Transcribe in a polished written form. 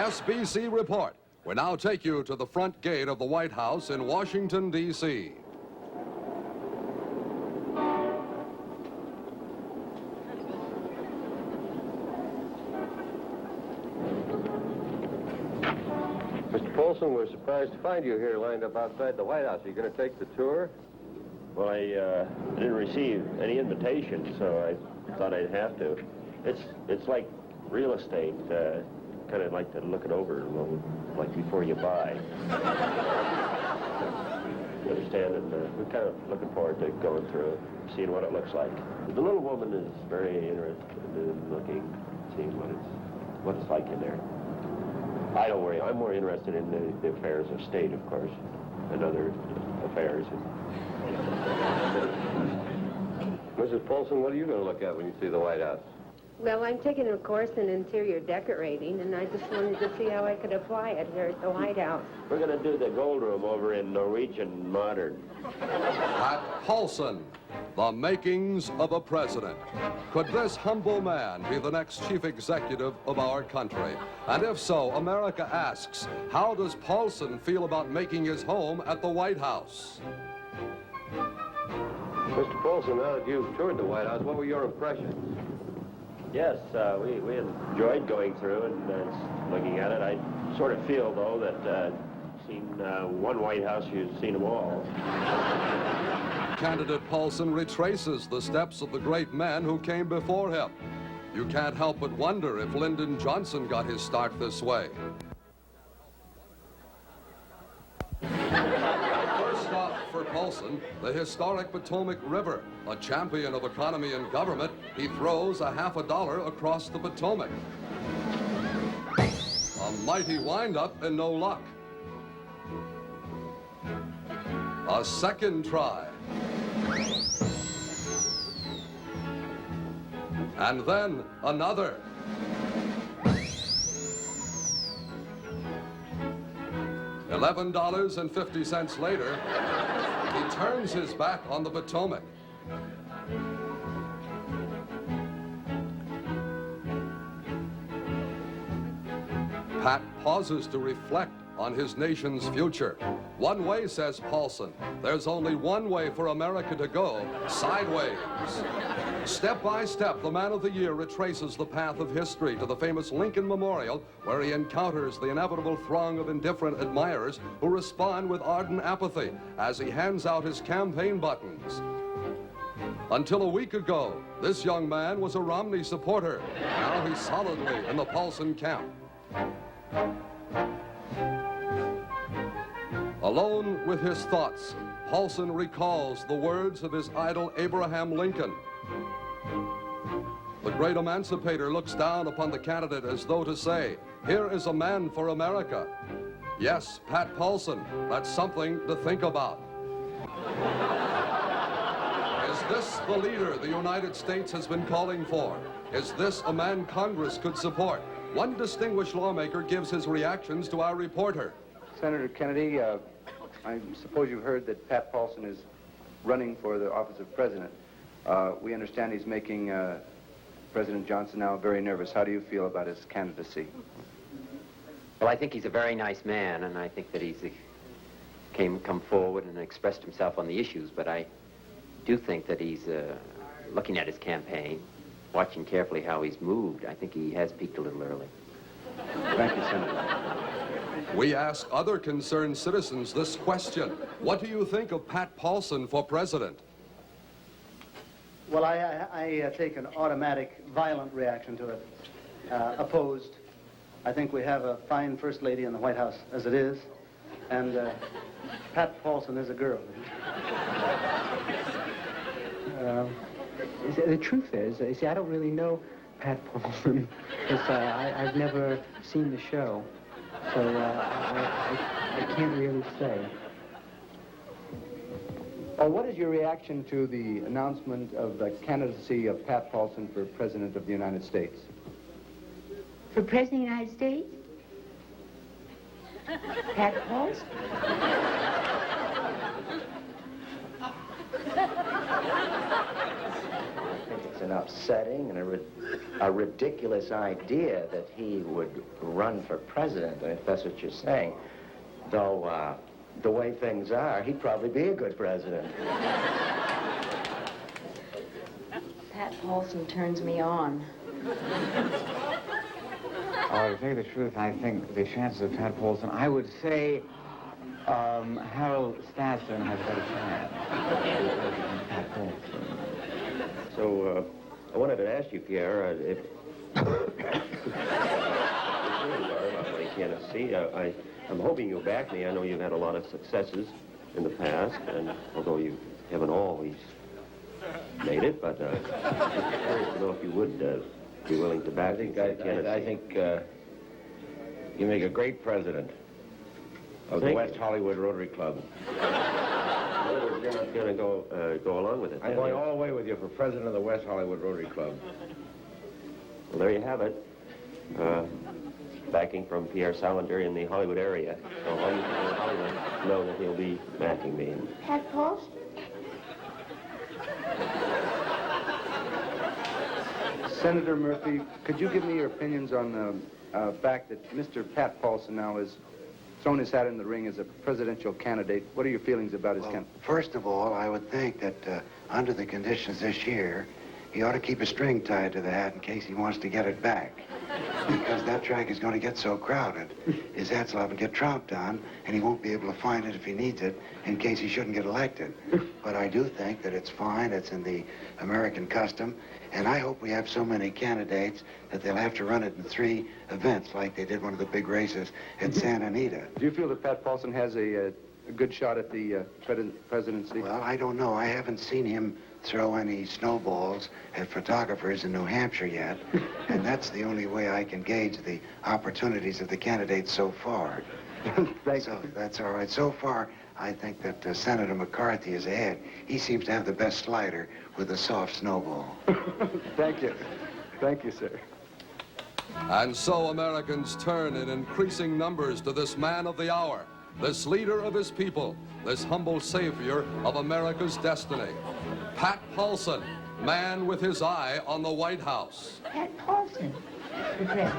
SBC Report. We now take you to the front gate of the White House in Washington, D.C. Mr. Paulsen, we're surprised to find you here lined up outside the White House. Are you going to take the tour? Well, I didn't receive any invitation, so I thought I'd have to. It's like real estate. Kind of like to look it over a little, like before you buy. You understand? And we're kind of looking forward to going through it, seeing what it looks like. The little woman is very interested in looking, seeing what it's like in there. I don't worry. I'm more interested in the affairs of state, of course, and other affairs. Mrs. Paulsen, what are you going to look at when you see the White House? Well, I'm taking a course in interior decorating, and I just wanted to see how I could apply it here at the White House. We're going to do the gold room over in Norwegian Modern. Pat Paulsen, the makings of a president. Could this humble man be the next chief executive of our country? And if so, America asks, how does Paulsen feel about making his home at the White House? Mr. Paulsen, now that you've toured the White House, what were your impressions? Yes, we enjoyed going through and looking at it. I sort of feel, though, that seen one White House, you've seen them all. Candidate Paulsen retraces the steps of the great men who came before him. You can't help but wonder if Lyndon Johnson got his start this way. First stop for Paulsen, the historic Potomac River. A champion of economy and government, he throws a $50 across the Potomac. A mighty wind-up and no luck. A second try. And then another. $11.50 later, he turns his back on the Potomac. Pat pauses to reflect on his nation's future. One way, says Paulsen, there's only one way for America to go, sideways. Step by step, the man of the year retraces the path of history to the famous Lincoln Memorial, where he encounters the inevitable throng of indifferent admirers who respond with ardent apathy as he hands out his campaign buttons. Until a week ago, this young man was a Romney supporter. Now he's solidly in the Paulsen camp. Alone with his thoughts, Paulsen recalls the words of his idol Abraham Lincoln. The great emancipator looks down upon the candidate as though to say, here is a man for America. Yes, Pat Paulsen, that's something to think about. Is this the leader the United States has been calling for? Is this a man Congress could support? One distinguished lawmaker gives his reactions to our reporter. Senator Kennedy, I suppose you've heard that Pat Paulsen is running for the office of president. We understand he's making President Johnson now very nervous. How do you feel about his candidacy? Well, I think he's a very nice man, and I think that he's come forward and expressed himself on the issues, but I do think that he's looking at his campaign, watching carefully how he's moved. I think he has peaked a little early. Thank you, Senator. We ask other concerned citizens this question. What do you think of Pat Paulsen for president? Well, I take an automatic, violent reaction to it. Opposed. I think we have a fine First Lady in the White House as it is, and Pat Paulsen is a girl. The truth is, you see, I don't really know Pat Paulsen, because I've never seen the show, so I can't really say. What is your reaction to the announcement of the candidacy of Pat Paulsen for President of the United States? For President of the United States? Pat Paulsen? I think it's an upsetting and a ridiculous idea that he would run for president, if that's what you're saying. Though, the way things are, he'd probably be a good president. Pat Paulsen turns me on. To tell you the truth, I think the chances of Pat Paulsen, I would say Harold Stasson has a better chance than Pat Paulsen. So, I wanted to ask you, Pierre, if... candidacy, I'm hoping you'll back me. I know you've had a lot of successes in the past, and although you haven't always made it, but I'm curious to know if you would be willing to back me. I think you make a great president of the West Hollywood Rotary Club. You're not going to go along with it. I'm going all the way with you for president of the West Hollywood Rotary Club. Well, there you have it. Backing from Pierre Salander in the Hollywood area. So all you people in Hollywood know that he'll be backing me. Pat Paulsen? Senator Murphy, could you give me your opinions on the fact that Mr. Pat Paulsen now has thrown his hat in the ring as a presidential candidate? What are your feelings about his candidacy? First of all, I would think that under the conditions this year, he ought to keep a string tied to the hat in case he wants to get it back. Because that track is going to get so crowded, his hat's liable to get tromped on, and he won't be able to find it if he needs it in case he shouldn't get elected. But I do think that it's fine, it's in the American custom, and I hope we have so many candidates that they'll have to run it in 3 events like they did one of the big races at Santa Anita. Do you feel that Pat Paulsen has a good shot at the presidency? Well, I don't know. I haven't seen him throw any snowballs at photographers in New Hampshire yet, and that's the only way I can gauge the opportunities of the candidates so far. So that's all right. So far, I think that Senator McCarthy is ahead. He seems to have the best slider with a soft snowball. Thank you. Thank you, sir. And so Americans turn in increasing numbers to this man of the hour, this leader of his people, this humble savior of America's destiny. Pat Paulsen, man with his eye on the White House. Pat Paulsen for president.